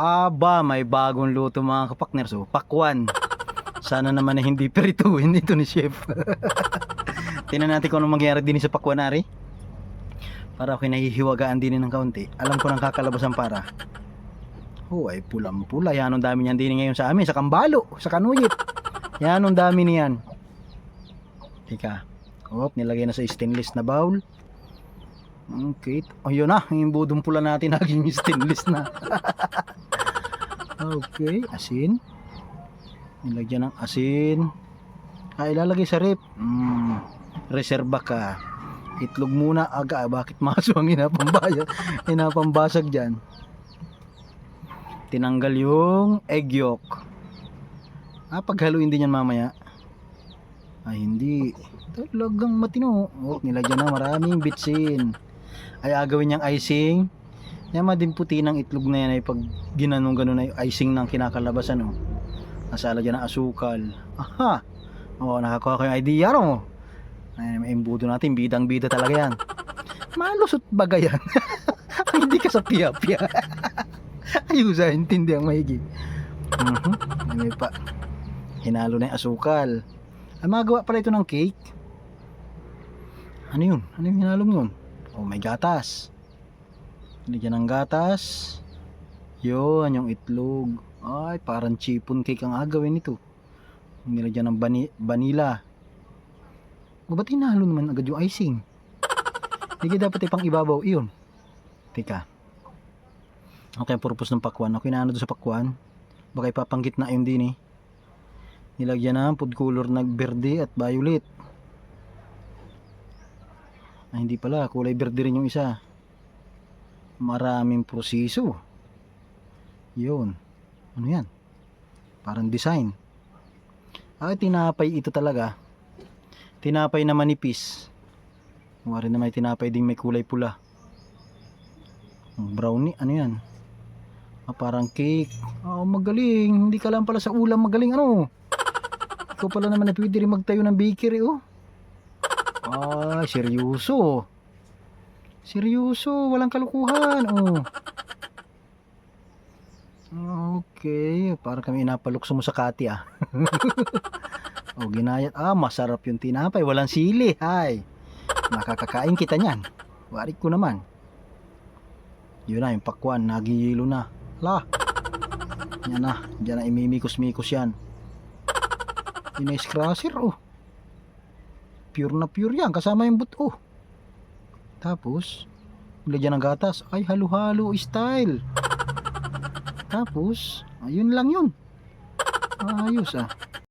Aba, may bagong luto mga kapakners. So, pakwan. Sana naman na hindi perituin ito ni chef. Tingnan natin kung ano mangyayari din sa pakwan ari. Para ako nahihiwagaan din ng kaunti. Alam ko nang kakalabasan para. Oh, ay pulang-pula. Yan ang dami niyan din ngayon sa amin. Sa Kambalo, sa Kanuyit. Yan ang dami niyan. Tika. Oh, nilagay na sa stainless na bowl. Okay. Oh, yun na. Yung budong pula natin naging stainless na. Okay. Asin. Nilagyan ng asin. Ilalagay sa rep. Reserba ka. Itlog muna aga. Bakit maso ang inapambasag dyan? Tinanggal yung egg yolk. Paghaluin din yan mamaya. Hindi. Talagang matino. Nilagyan na maraming bitsin. Ay agawin niyang icing. Yaman din puti ng itlog na yan ay pag ginanong ganun na yung icing ng kinakalabasan. Nasala dyan ng asukal. Aha. Nakakuha ko yung idea no. Ay, may imbudo natin. Bidang bida talaga yan. Malusot baga yan. Hindi ka sa piya-piya. Ayusa, intindi ang mahigit. May pa. Hinalo na yung asukal. Ay magawa pala ito ng cake. Ano yun? Ano yung hinalong yun? May gatas. Nilagyan ng gatas. Yun, yung itlog. Ay, parang chipon cake ang agawin nito. Nilagyan ng vanilla. Ba't hinalo naman agad yung icing? Hindi dapat ipang ibabaw. Iyon. Teka. Okay, ang purpose ng pakwan. Okay na ano doon sa pakwan. Baka ipapanggit na yun din eh. Nilagyan ng food color na berde at violet. Hindi pala. Kulay berde rin yung isa. Maraming proseso. Yun. Ano yan? Parang design. Tinapay ito talaga. Tinapay na manipis. Wari na may tinapay ding may kulay pula. Brownie. Ano yan? Parang cake. Magaling. Hindi ka lang pala sa ulam magaling. Ano? Ikaw pala naman na pwede rin magtayo ng bakery. Seryoso. Seryoso. Walang kalukuhan. Okay. Parang kami inapalukso mo sa kati ginayat. Masarap yung tinapay. Walang sili. Makakakain kita niyan. Warik ko naman. Yun na yung pakwan. Nagihilo na. Yan na. Diyan na imimikos-mikos yan. Ice crusher. Pure na pure yan. Kasama yung buto. Tapos nilagyan ng gatas. Ay, halo-halo style. Tapos ayun lang yun. Ayos